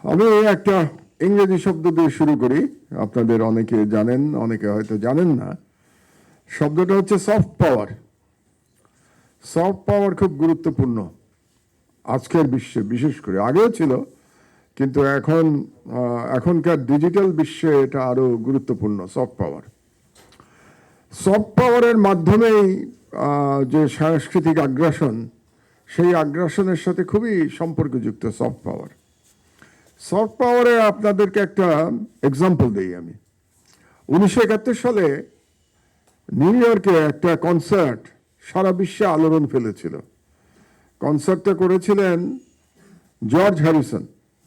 আমি একটা ইংরেজি শব্দ দিয়ে শুরু করি। আপনাদের অনেকে জানেন, অনেকে হয়তো জানেন না। শব্দটা হচ্ছে সফট পাওয়ার। সফট পাওয়ার খুব গুরুত্বপূর্ণ আজকের বিশ্বে, বিশেষ করে আগেও ছিল, কিন্তু এখনকার ডিজিটাল বিশ্বে এটা আরো গুরুত্বপূর্ণ। সফট পাওয়ার, সফট পাওয়ারের মাধ্যমেই যে সাংস্কৃতিক আগ্রাসন, সেই আগ্রাসনের সাথে খুবই সম্পর্কযুক্ত সফট পাওয়ার। সফট পাওয়ারে আপনাদেরকে একটা এক্সাম্পল দিই আমি। 1971 সালে নিউ ইয়র্কে একটা কনসার্ট সারা বিশ্বে আলোড়ন ফেলেছিল। কনসার্টটা করেছিলেন জর্জ হ্যারিসন।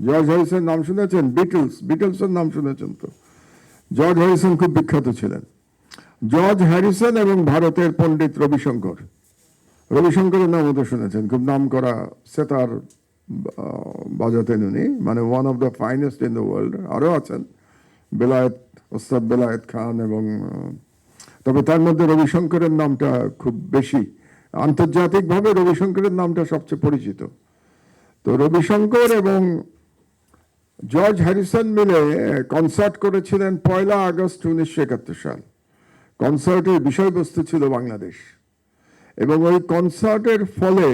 জর্জ হ্যারিসন নাম শুনেছেন? বিটলসের নাম শুনেছেন তো? জর্জ হ্যারিসন খুব বিখ্যাত ছিলেন। জর্জ হ্যারিসন এবং ভারতের পণ্ডিত রবিশঙ্কর। রবিশঙ্করের নামও তো শুনেছেন, খুব নাম করা সেতার বাজাতেন উনি, মানে one of the finest in the world. আরও আছেন ওস্তাদ বেলায়েত খান, এবং তবে তার মধ্যে রবিশঙ্করের নামটা খুব বেশি, আন্তর্জাতিকভাবে রবিশঙ্করের নামটা সবচেয়ে পরিচিত। তো রবিশঙ্কর এবং জর্জ হ্যারিসন মিলে কনসার্ট করেছিলেন 1 আগস্ট 1971 সাল। কনসার্টের বিষয়বস্তু ছিল বাংলাদেশ, এবং ওই কনসার্টের ফলে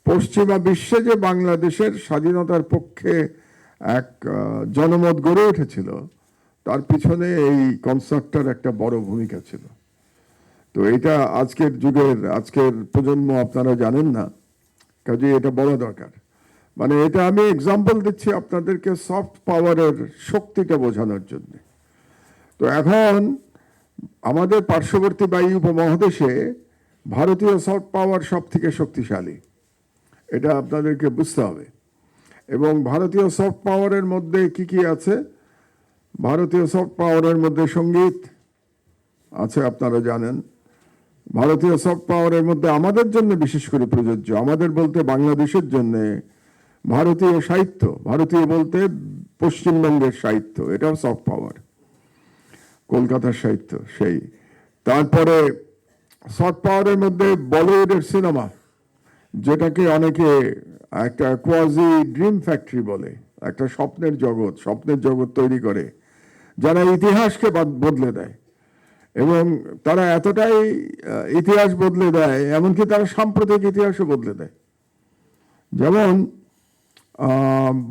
পশ্চিমা বিশ্বে যে বাংলাদেশের স্বাধীনতার পক্ষে এক জনমত গড়ে উঠেছিল, তার পিছনে এই কনসার্টটার একটা বড় ভূমিকা ছিল। তো এটা আজকের যুগের, আজকের প্রজন্ম আপনারা জানেন না, কাজে এটা বলা দরকার। মানে এটা আমি এক্সাম্পল দিচ্ছি আপনাদেরকে সফট পাওয়ারের শক্তিটা বোঝানোর জন্য। তো এখন আমাদের পার্শ্ববর্তী বায়ু উপমহাদেশে ভারতীয় সফট পাওয়ার সব থেকে শক্তিশালী, এটা আপনাদেরকে বুঝতে হবে। এবং ভারতীয় সফট পাওয়ারের মধ্যে কি কি আছে? ভারতীয় সফট পাওয়ারের মধ্যে সঙ্গীত আছে, আপনারা জানেন। ভারতীয় সফট পাওয়ারের মধ্যে আমাদের জন্য বিশেষ করে প্রযোজ্য, আমাদের বলতে বাংলাদেশের জন্য ভারতীয় সাহিত্য, ভারতীয় বলতে পশ্চিমবঙ্গের সাহিত্য, এটাও সফট পাওয়ার। কলকাতার সাহিত্য সেই। তারপরে সফট পাওয়ারের মধ্যে বলিউডের সিনেমা, যেটাকে অনেকে একটা কোয়াজি ড্রিম ফ্যাক্টরি বলে, একটা স্বপ্নের জগৎ তৈরি করে, যারা ইতিহাসকে বদলে দেয়। এবং তারা এতটাই ইতিহাস বদলে দেয়, এমনকি তারা সাম্প্রতিক ইতিহাসও বদলে দেয়। যেমন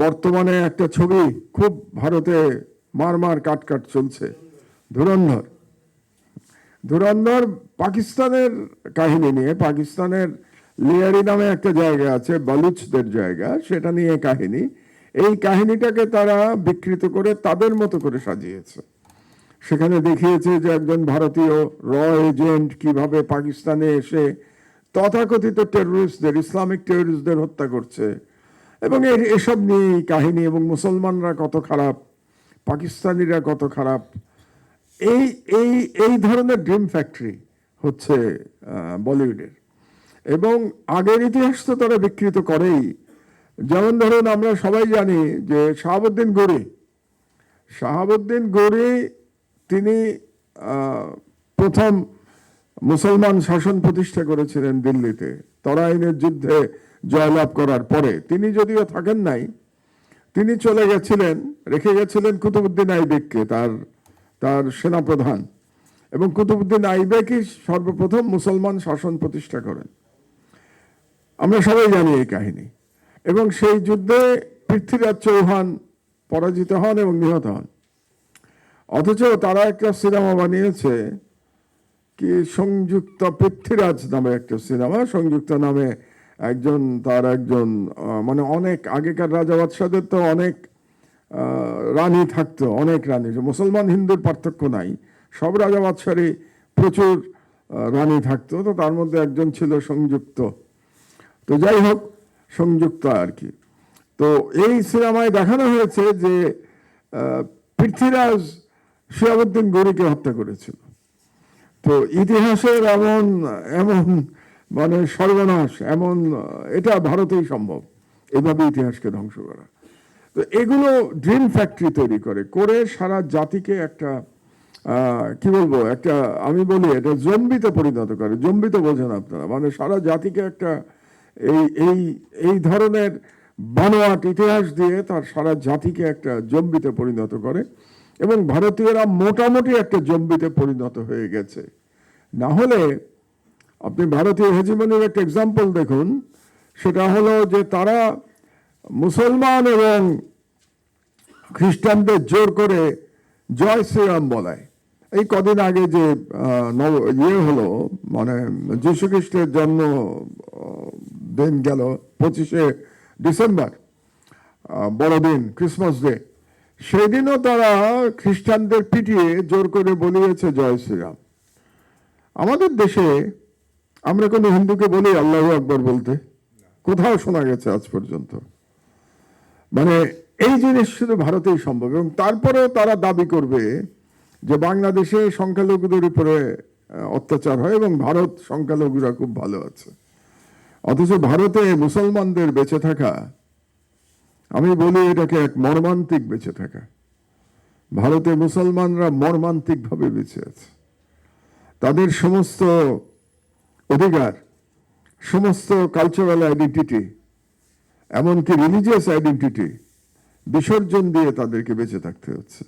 বর্তমানে একটা ছবি খুব ভারতে মার কাট চলছে, ধুরন্ধর পাকিস্তানের কাহিনী নিয়ে। পাকিস্তানের লিয়ারি নামে একটা জায়গা আছে, বালুচদের জায়গা, সেটা নিয়ে কাহিনী। এই কাহিনীটাকে তারা বিকৃত করে তাদের মতো করে সাজিয়েছে। সেখানে দেখিয়েছে যে একজন ভারতীয় এজেন্ট কিভাবে পাকিস্তানে এসে তথাকথিত টেররিস্টদের, ইসলামিক টেররিস্টদের হত্যা করছে, এবং এসব নিয়ে কাহিনী। এবং মুসলমানরা কত খারাপ, পাকিস্তানিরা কত খারাপ, এই এই এই ধরনের ড্রিম ফ্যাক্টরি হচ্ছে বলিউডের। এবং আগের ইতিহাস তো তারা বিকৃত করেই। যেমন ধরুন, আমরা সবাই জানি যে শাহাবুদ্দিন গৌরি তিনি প্রথম মুসলমান শাসন প্রতিষ্ঠা করেছিলেন দিল্লিতে তরাইনের যুদ্ধে জয়লাভ করার পরে। তিনি যদিও থাকেন নাই, তিনি চলে গেছিলেন, রেখে গেছিলেন কুতুবউদ্দিন আইবেককে, তার সেনাপ্রধান। এবং কুতুবউদ্দিন আইবেকই সর্বপ্রথম মুসলমান শাসন প্রতিষ্ঠা করেন। আমরা সবাই জানি এই কাহিনী। এবং সেই যুদ্ধে পৃথ্বীরাজ চৌহান পরাজিত হন এবং নিহত হন। অথচ তারা একটা সিনেমা বানিয়েছে, কি সংযুক্ত পৃথ্বীরাজ নামে একটা সিনেমা। সংযুক্ত নামে তার একজন মানে অনেক আগেকার রাজা বাদশাদের তো অনেক রানী থাকতো, অনেক রানী, মুসলমান হিন্দুর পার্থক্য নাই, সব রাজা বাদশারই প্রচুর রানী থাকতো। তো তার মধ্যে একজন ছিল সংযুক্ত। তো যাই হোক, সংযুক্ত আর কি। তো এই সিনেমায় দেখানো হয়েছে যে পৃথ্বীরাজ শিহাবুদ্দিন গৌরীকে হত্যা করেছিল। তো ইতিহাসের এমন মানে সর্বনাশ, এটা ভারতেই সম্ভব, এভাবে ইতিহাসকে ধ্বংস করা। তো এগুলো ড্রিম ফ্যাক্টরি তৈরি করে সারা জাতিকে একটা কি বলবো, একটা আমি বলি এটা জম্বিতে পরিণত করে। জম্বিতে বোঝেন আপনারা, মানে সারা জাতিকে একটা এই এই এই ধরনের বানোয়াট ইতিহাস দিয়ে তার সারা জাতিকে একটা জম্বিতে পরিণত করে, এবং ভারতীয়রা মোটামুটি একটা জম্বিতে পরিণত হয়ে গেছে। না হলে আপনি ভারতীয় হেজিমনির একটা এক্সাম্পল দেখুন, সেটা হলো যে তারা মুসলমান এবং খ্রিস্টানদের জোর করে জয় শ্রীরাম বলায়। এই কদিন আগে যে হলো, মানে যীশু খ্রিস্টের জন্ম দিন গেল 25শে ডিসেম্বর, বড়দিন, ক্রিসমাস ডে, সেদিনও তারা খ্রিস্টানদের পিটিয়ে জোর করে বলিয়েছে জয় শ্রীরাম। আমাদের দেশে আমরা কোনো হিন্দুকে বলি আল্লাহু আকবার বলতে? কোথাও শোনা গেছে আজ পর্যন্ত? মানে এই জিনিস শুধু ভারতেই সম্ভব। এবং তারপরেও তারা দাবি করবে যে বাংলাদেশে সংখ্যালঘুদের উপরে অত্যাচার হয় এবং ভারত সংখ্যালঘুরা খুব ভালো আছে। অথচ ভারতে মুসলমানদের বেঁচে থাকা, আমি বলি এটাকে এক মর্মান্তিক বেঁচে থাকা। ভারতে মুসলমানরা মর্মান্তিকভাবে বেঁচে আছে। তাদের সমস্ত অধিকার, সমস্ত কালচারাল আইডেন্টিটি, এমনকি রিলিজিয়াস আইডেন্টিটি বিসর্জন দিয়ে তাদেরকে বেঁচে থাকতে হচ্ছে।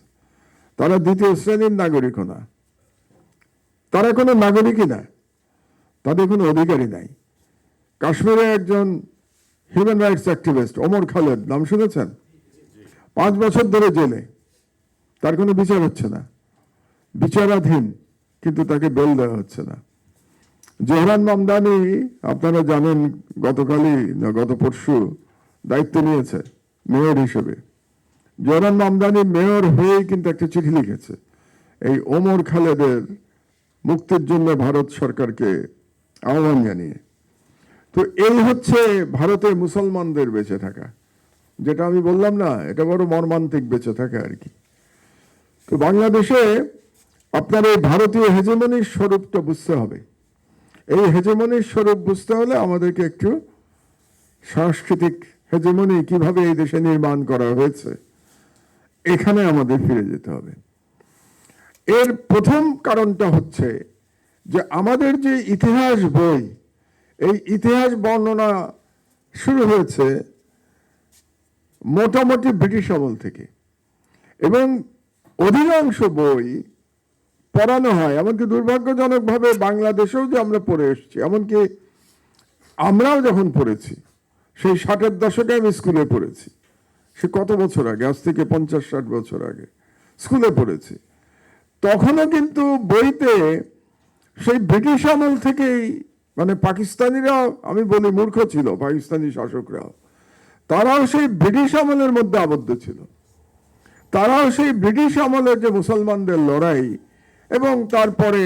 তারা দ্বিতীয় শ্রেণীর নাগরিকও না, তারা কোনো নাগরিকই না, তাদের কোনো অধিকারই নাই। কাশ্মীরে একজন human rights activist Omar Khaled, নাম শুনেছেন? 5 বছর ধরে জেলে, তার কোনো বিচার হচ্ছে না, বিচারাধীন, কিন্তু তাকে বেল দেওয়া হচ্ছে না। জোহরান মামদানি, আপনারা জানেন, গতকালই না গত পরশু দায়িত্ব নিয়েছে মেয়র হিসেবে। জোহরান মামদানি মেয়র হয়েই কিন্তু একটা চিঠি লিখেছে এই ওমর খালেদের মুক্তির জন্য ভারত সরকারকে আহ্বান জানিয়ে। তো এই হচ্ছে ভারতে মুসলমানদের বেঁচে থাকা, যেটা আমি বললাম না, এটা বড় মর্মান্তিক বেঁচে থাকা আর কি। তো বাংলাদেশে আপনার এই ভারতীয় হেজেমনির স্বরূপটা বুঝতে হবে। এই হেজেমনির স্বরূপ বুঝতে হলে আমাদেরকে একটু সাংস্কৃতিক হেজেমনি কিভাবে এই দেশে নির্মাণ করা হয়েছে, এখানে আমাদের ফিরে যেতে হবে। এর প্রথম কারণটা হচ্ছে যে আমাদের যে ইতিহাস বই, এই ইতিহাস বর্ণনা শুরু হয়েছে মোটামুটি ব্রিটিশ আমল থেকে, এবং অধিকাংশ বই পড়ানো হয়। এমনকি দুর্ভাগ্যজনকভাবে বাংলাদেশেও যে আমরা পড়ে এসেছি, এমনকি আমরাও যখন পড়েছি সেই 60-এর দশকে আমি স্কুলে পড়েছি, সে কত বছর আগে, আজ থেকে 50-60 বছর আগে স্কুলে পড়েছি, তখনও কিন্তু বইতে সেই ব্রিটিশ আমল থেকেই, মানে পাকিস্তানিরাও আমি বলি মূর্খ ছিল, পাকিস্তানি শাসকরাও, তারাও সেই ব্রিটিশ আমলের মধ্যে আবদ্ধ ছিল। তারাও সেই ব্রিটিশ আমলের যে মুসলমানদের লড়াই, এবং তারপরে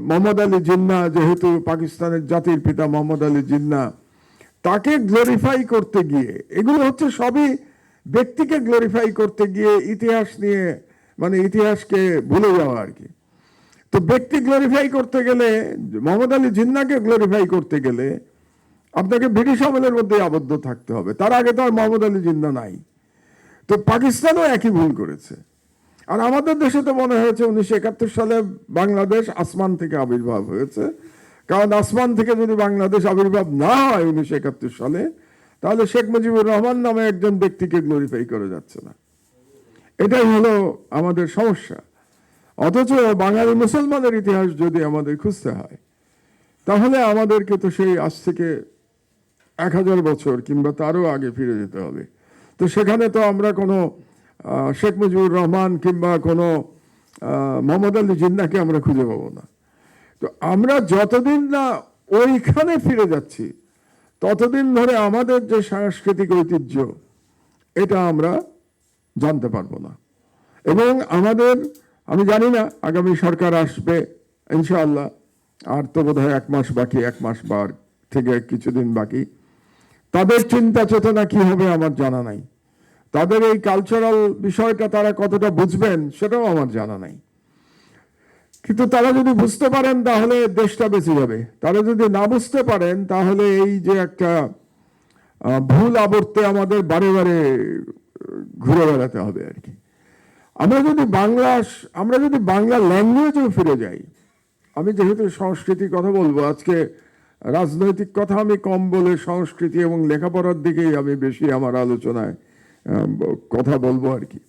মোহাম্মদ আলী জিন্নাহ, যেহেতু পাকিস্তানের জাতির পিতা মোহাম্মদ আলী জিন্নাহ, তাকে গ্লোরিফাই করতে গিয়ে, এগুলো হচ্ছে সবই ব্যক্তিকে গ্লোরিফাই করতে গিয়ে ইতিহাস নিয়ে, মানে ইতিহাসকে ভুলে যাওয়া আর কি। তো ব্যক্তি গ্লোরিফাই করতে গেলে, মোহাম্মদ আলী জিন্নাহকে গ্লোরিফাই করতে গেলে আপনাকে ব্রিটিশ আমলের মধ্যে আবদ্ধ থাকতে হবে। তার আগে তো আর মোহাম্মদ আলী জিন্নাহ নাই। তো পাকিস্তানও একই ভুল করেছে। আর আমাদের দেশে তো মনে হয়েছে 1971 সালে বাংলাদেশ আসমান থেকে আবির্ভাব হয়েছে, কারণ আসমান থেকে যদি বাংলাদেশ আবির্ভাব না হয় 1971 সালে, তাহলে শেখ মুজিবুর রহমান নামে একজন ব্যক্তিকে গ্লোরিফাই করা যাচ্ছে না। এটাই হলো আমাদের সমস্যা। অথচ বাঙালি মুসলমানের ইতিহাস যদি আমাদের খুঁজতে হয়, তাহলে আমাদেরকে তো সেই আজ থেকে 1000 বছর কিংবা তারও আগে ফিরে যেতে হবে। তো সেখানে তো আমরা কোনো শেখ মুজিবুর রহমান কিংবা কোনো মোহাম্মদ আলী জিন্নাহকে আমরা খুঁজে পাবো না। তো আমরা যতদিন না ওইখানে ফিরে যাচ্ছি, ততদিন ধরে আমাদের যে সাংস্কৃতিক ঐতিহ্য, এটা আমরা জানতে পারবো না। এবং আমাদের, আমি জানি না আগামী সরকার আসবে ইনশাআল্লাহ, আর তো বোধহয় 1 মাস বাকি, 1 মাস বার থেকে কিছুদিন বাকি, তাদের চিন্তা চেতনা কি হবে আমার জানা নাই। তাদের এই কালচারাল বিষয়টা তারা কতটা বুঝবেন সেটাও আমার জানা নাই। কিন্তু তারা যদি বুঝতে পারেন তাহলে দেশটা বেঁচে যাবে। তারা যদি না বুঝতে পারেন তাহলে এই যে একটা ভুল আবর্তে আমাদের বারে বারে ঘুরে বেড়াতে হবে আর কি। আমরা যদি বাংলা ল্যাঙ্গুয়েজেও ফিরে যাই, আমি যেহেতু সংস্কৃতির কথা বলবো আজকে, রাজনৈতিক কথা আমি কম বলে সংস্কৃতি এবং লেখাপড়ার দিকেই আমি বেশি আমার আলোচনায় কথা বলবো আর কি।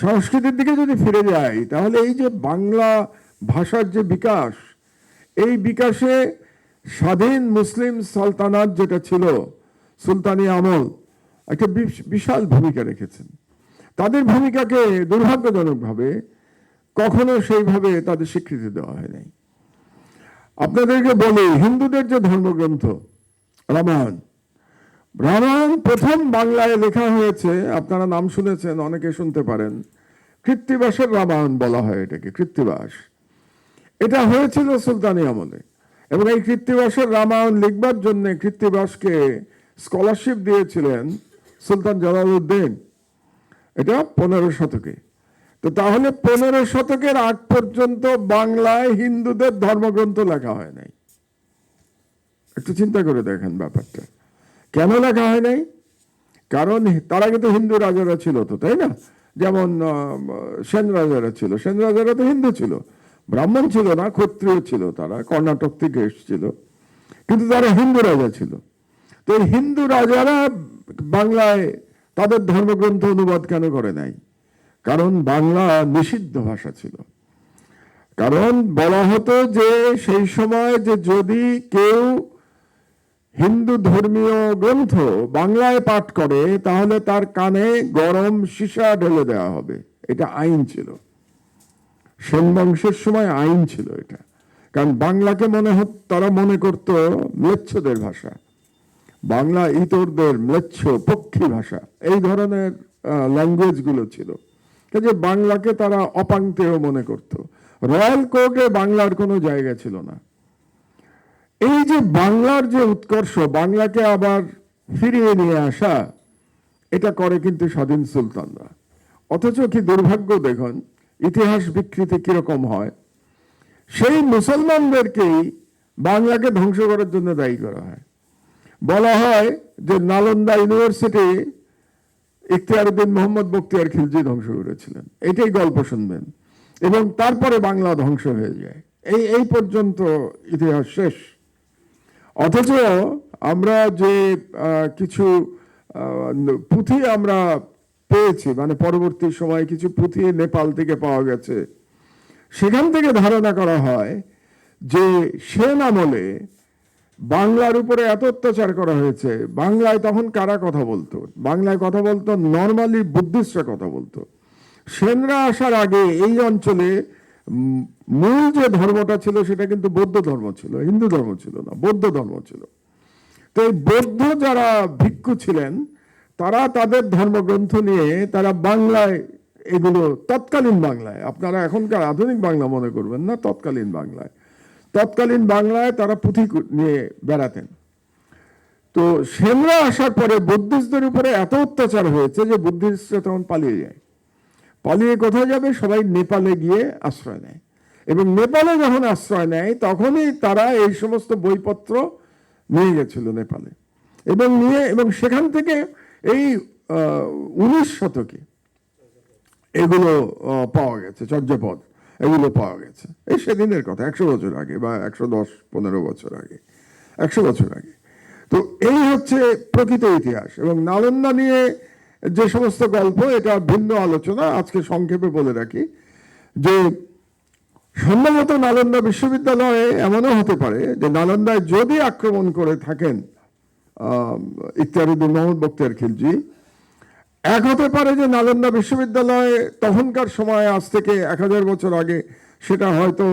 সংস্কৃতির দিকে যদি ফিরে যাই, তাহলে এই যে বাংলা ভাষার যে বিকাশ, এই বিকাশে স্বাধীন মুসলিম সালতানাত যেটা ছিল, সুলতানি আমল, একটা বিশাল ভূমিকা রেখেছেন। তাদের ভূমিকাকে দুর্ভাগ্যজনকভাবে কখনো সেইভাবে তাদের স্বীকৃতি দেওয়া হয় নাই। আপনাদেরকে বলি, হিন্দুদের যে ধর্মগ্রন্থ রামায়ণ, রামায়ণ প্রথম বাংলায় লেখা হয়েছে, আপনারা নাম শুনেছেন, অনেকে শুনতে পারেন, কৃত্তিবাসের রামায়ণ বলা হয় এটাকে, কৃত্তিবাস। এটা হয়েছিল সুলতানি আমলে, এবং এই কৃত্তিবাসের রামায়ণ লিখবার জন্য কৃত্তিবাসকে স্কলারশিপ দিয়েছিলেন সুলতান জালালউদ্দিন। এটা 15 শতকে। তো তাহলে 15 শতকের আগ পর্যন্ত বাংলায় হিন্দুদের ধর্মগ্রন্থ লেখা হয় নাই। একটু চিন্তা করে দেখেন ব্যাপারটা, কেন লেখা হয় নাই? কারণ তারা কিন্তু হিন্দু রাজারা ছিল তো, তাই না? যেমন সেন রাজারা ছিল, সেন রাজারা তো হিন্দু ছিল, ব্রাহ্মণ ছিল না, ক্ষত্রিয় ছিল, তারা কর্ণাটক থেকে এসেছিল, কিন্তু তারা হিন্দু রাজা ছিল। তো হিন্দু রাজারা বাংলায় তাদের ধর্মগ্রন্থ অনুবাদ কেন করে নাই? কারণ বাংলা নিষিদ্ধ ভাষা ছিল। কারণ বলা হতো যে সেই সময় যে যদি কেউ হিন্দু ধর্মীয় গ্রন্থ বাংলায় পাঠ করে, তাহলে তার কানে গরম সীসা ঢেলে দেওয়া হবে। এটা আইন ছিল, সেন বংশের সময় আইন ছিল এটা। কারণ বাংলাকে তারা মনে করত ম্লেচ্ছদের ভাষা, বাংলা ইতরদের ম্লেচ্ছ পক্ষী ভাষা, এই ধরনের ল্যাঙ্গুয়েজ গুলো ছিল। যে বাংলাকে তারা অপাংতেয় মনে করত। রয়্যাল কোর্টে বাংলার কোনো জায়গা ছিল না। এই যে বাংলার যে উৎকর্ষ, বাংলাকে আবার ফিরিয়ে নিয়ে আসা, এটা করে কিন্তু স্বাধীন সুলতানরা। অথচ কি দুর্ভাগ্য দেখুন, ইতিহাস বিকৃতি কিরকম হয়। সেই মুসলমানদেরকেই বাংলাকে ধ্বংস করার জন্য দায়ী করা হয়। বলা হয় যে নালন্দা ইউনিভার্সিটি ইখতিয়ারউদ্দিন মোহাম্মদ বখতিয়ার খিলজি ধ্বংস করেছিলেন, এটাই গল্প শুনবেন, এবং তারপরে বাংলা ধ্বংস হয়ে যায়। এই পর্যন্ত ইতিহাস শেষ। অথচ আমরা যে কিছু পুঁথি আমরা পেয়েছি, মানে পরবর্তী সময়ে কিছু পুঁথি নেপাল থেকে পাওয়া গেছে, সেখান থেকে ধারণা করা হয় যে সেন আমলে বাংলার উপরে এত অত্যাচার করা হয়েছে। বাংলায় তখন কারা কথা বলতো? বাংলায় কথা বলতো নর্মালি বুদ্ধিস্টরা কথা বলতো। সেনরা আসার আগে এই অঞ্চলে মূল যে ধর্মটা ছিল সেটা কিন্তু বৌদ্ধ ধর্ম ছিল, হিন্দু ধর্ম ছিল না, বৌদ্ধ ধর্ম ছিল। তো এই বৌদ্ধ যারা ভিক্ষু ছিলেন, তারা তাদের ধর্মগ্রন্থ নিয়ে তারা বাংলায়, এগুলো তৎকালীন বাংলায়, আপনারা এখনকার আধুনিক বাংলা মনে করবেন না, তৎকালীন বাংলায় তারা পুঁথি নিয়ে বেড়াতেন। তো সেনরা আসার পরে বুদ্ধিস্টদের উপরে এত অত্যাচার হয়েছে যে বুদ্ধিস্টরা তখন পালিয়ে যায়। পালিয়ে কোথায় যাবে? সবাই নেপালে গিয়ে আশ্রয় নেয়, এবং নেপালে যখন আশ্রয় নেয় তখনই তারা এই সমস্ত বইপত্র নিয়ে গেছিল নেপালে, এবং সেখান থেকে এই 19 শতকে এগুলো পাওয়া গেছে, চর্যাপদ এগুলো পাওয়া গেছে। এই সেদিনের কথা, 100 বছর আগে বা 110-15 বছর আগে, 100 বছর আগে। তো এই হচ্ছে প্রকৃত ইতিহাস। এবং নালন্দা নিয়ে যে সমস্ত গল্প, এটা ভিন্ন আলোচনা, আজকে সংক্ষেপে বলে রাখি যে সম্ভবত নালন্দা বিশ্ববিদ্যালয়ে এমনও হতে পারে যে নালন্দায় যদি আক্রমণ করে থাকেন ইখতিয়ারউদ্দিন মোহাম্মদ বখতিয়ার খিলজি, এক হতে পারে যে নালন্দা বিশ্ববিদ্যালয়ে তখনকার সময়, আজ থেকে 1000 বছর আগে, সেটা হয়তো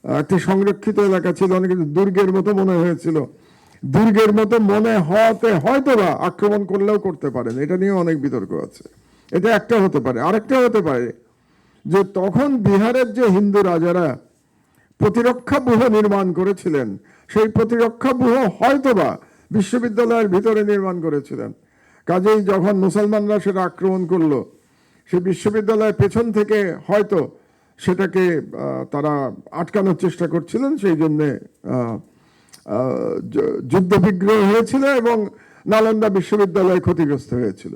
একটি সংরক্ষিত এলাকা ছিল, অনেক দুর্গের মতো মনে হয়েছিল। দুর্গের মতো মনে হওয়াতে হয়তো বা আক্রমণ করলেও করতে পারেন, এটা নিয়ে অনেক বিতর্ক আছে। এটা একটা হতে পারে। আরেকটা হতে পারে যে তখন বিহারের যে হিন্দু রাজারা প্রতিরক্ষা ব্যূহ নির্মাণ করেছিলেন, সেই প্রতিরক্ষা ব্যূহ হয়তোবা বিশ্ববিদ্যালয়ের ভিতরে নির্মাণ করেছিলেন। কাজেই যখন মুসলমানরা সেটা আক্রমণ করলো, সে বিশ্ববিদ্যালয়ের পেছন থেকে হয়তো সেটাকে তারা আটকানোর চেষ্টা করছিলেন, সেই জন্যে যুদ্ধ বিগ্রহ হয়েছিল এবং নালন্দা বিশ্ববিদ্যালয় ক্ষতিগ্রস্ত হয়েছিল।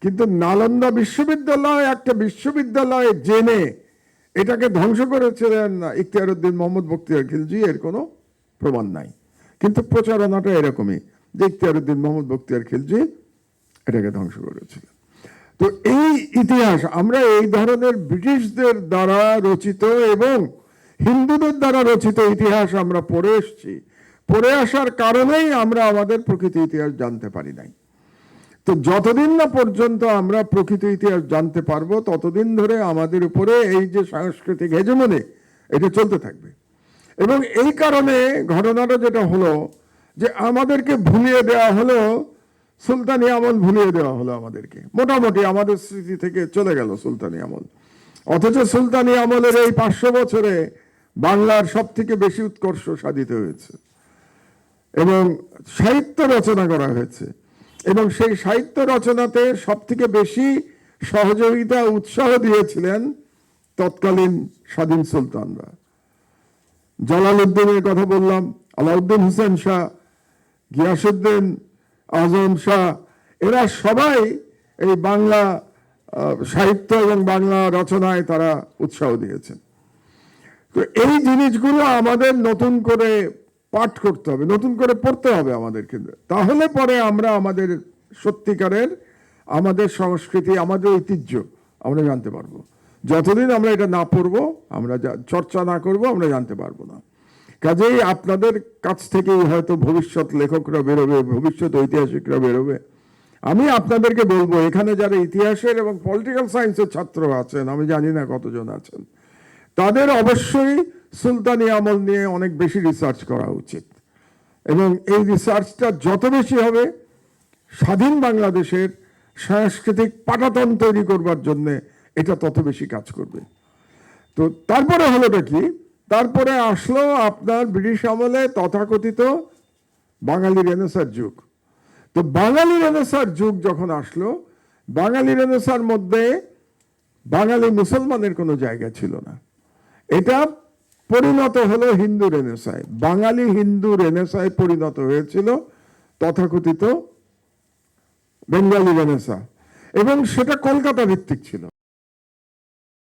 কিন্তু নালন্দা বিশ্ববিদ্যালয় একটা বিশ্ববিদ্যালয় জেনে এটাকে ধ্বংস করেছিলেন ইখতিয়ারউদ্দিন মোহাম্মদ বখতিয়ার খিলজি, এর কোনো প্রমাণ নাই। কিন্তু প্রচারণাটা এরকমই যে ইখতিয়ারউদ্দিন মোহাম্মদ বখতিয়ার খিলজি এটাকে ধ্বংস করেছিলেন। তো এই ইতিহাস আমরা এই ধরনের ব্রিটিশদের দ্বারা রচিত এবং হিন্দুদের দ্বারা রচিত ইতিহাস আমরা পড়ে এসেছি। পড়ে আসার কারণেই আমরা আমাদের প্রকৃত ইতিহাস জানতে পারি নাই। তো যতদিন না পর্যন্ত আমরা প্রকৃত ইতিহাস জানতে পারবো ততদিন ধরে আমাদের উপরে এই যে সাংস্কৃতিক হেজমনি এটা চলতে থাকবে। এবং এই কারণে ঘটনাটা যেটা হলো যে আমাদেরকে ভুলিয়ে দেওয়া হলো, সুলতানি আমল ভুলিয়ে দেওয়া হলো আমাদেরকে, মোটামুটি আমাদের স্মৃতি থেকে চলে গেল সুলতানি আমল। অথচ সুলতানি আমলের এই 500 বছরে বাংলার সব থেকে বেশি উৎকর্ষ সাধিত হয়েছে এবং সাহিত্য রচনা করা হয়েছে, এবং সেই সাহিত্য রচনাতে সব থেকে বেশি সহযোগিতা উৎসাহ দিয়েছিলেন তৎকালীন স্বাধীন সুলতানরা। জালালউদ্দিনের কথা বললাম, আলাউদ্দিন হোসেন শাহ, গিয়াসউদ্দিন আজম শাহ, এরা সবাই এই বাংলা সাহিত্য এবং বাংলা রচনায় তারা উৎসাহ দিয়েছেন। তো এই জিনিসগুলো আমাদের নতুন করে পাঠ করতে হবে, নতুন করে পড়তে হবে আমাদেরকে, তাহলে পরে আমরা আমাদের সত্যিকারের আমাদের সংস্কৃতি, আমাদের ঐতিহ্য আমরা জানতে পারবো। যতদিন আমরা এটা না পড়বো, আমরা চর্চা না করব, আমরা জানতে পারবো না। কাজেই আপনাদের কাছ থেকেই হয়তো ভবিষ্যৎ লেখকরা বেরোবে, ভবিষ্যৎ ঐতিহাসিকরা বেরোবে। আমি আপনাদেরকে বলবো, এখানে যারা ইতিহাসের এবং পলিটিক্যাল সায়েন্সের ছাত্র আছেন, আমি জানি না কতজন আছেন, তাদের অবশ্যই সুলতানি আমল নিয়ে অনেক বেশি রিসার্চ করা উচিত। এবং এই রিসার্চটা যত বেশি হবে, স্বাধীন বাংলাদেশের সাংস্কৃতিক পাটাতন তৈরি করবার জন্যে এটা তত বেশি কাজ করবে। তো তারপরে হলোটা কি, তারপরে আসলো আপনার ব্রিটিশ আমলে তথাকথিত বাঙালি রেনেসার যুগ। তো বাঙালি রেনেসার যুগ যখন আসলো, বাঙালি রেনেসার মধ্যে বাঙালি মুসলমানের কোনো জায়গা ছিল না। এটা পরিণত হলো হিন্দু রেনেসায়, বাঙালি হিন্দু রেনেসায় পরিণত হয়েছিল তথাকথিত বেঙ্গলি রেনেসা, এবং সেটা কলকাতা ভিত্তিক ছিল।